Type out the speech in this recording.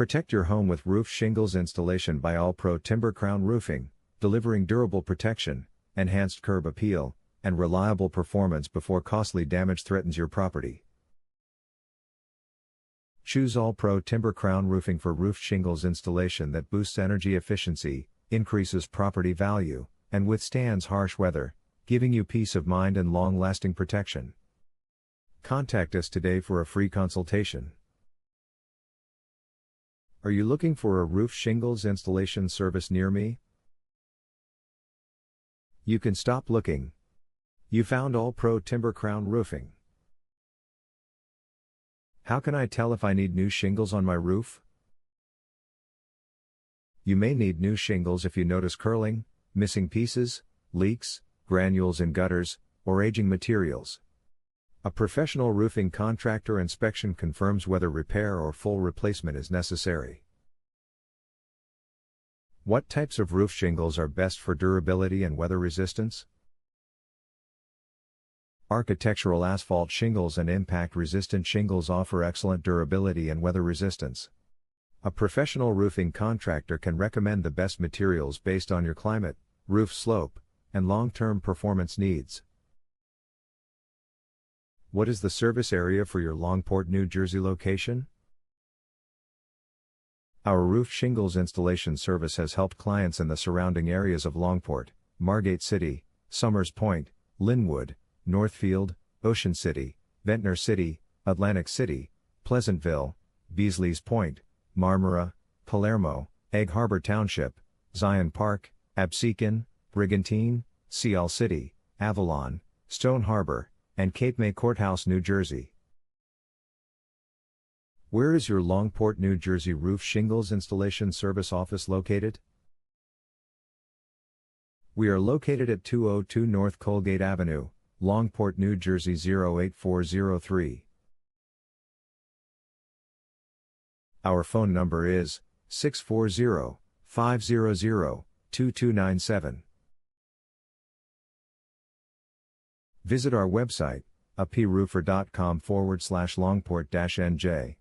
Protect your home with roof shingles installation by All Pro Timber Crown Roofing, delivering durable protection, enhanced curb appeal, and reliable performance before costly damage threatens your property. Choose All Pro Timber Crown Roofing for roof shingles installation that boosts energy efficiency, increases property value, and withstands harsh weather, giving you peace of mind and long-lasting protection. Contact us today for a free consultation. Are you looking for a roof shingles installation service near me? You can stop looking. You found All Pro Timber Crown Roofing. How can I tell if I need new shingles on my roof? You may need new shingles if you notice curling, missing pieces, leaks, granules in gutters, or aging materials. A professional roofing contractor inspection confirms whether repair or full replacement is necessary. What types of roof shingles are best for durability and weather resistance? Architectural asphalt shingles and impact-resistant shingles offer excellent durability and weather resistance. A professional roofing contractor can recommend the best materials based on your climate, roof slope, and long-term performance needs. What is the service area for your Longport, New Jersey location? Our roof shingles installation service has helped clients in the surrounding areas of Longport, Margate City, Somers Point, Linwood, Northfield, Ocean City, Ventnor City, Atlantic City, Pleasantville, Beasley's Point, Marmora, Palermo, Egg Harbor Township, Zion Park, Absecon, Brigantine, Seal City, Avalon, Stone Harbor, and Cape May Courthouse, New Jersey. Where is your Longport, New Jersey roof shingles installation service office located? We are located at 202 North Colgate Avenue, Longport, New Jersey 08403. Our phone number is 640-500-2297. Visit our website, aproofer.com/Longport-NJ.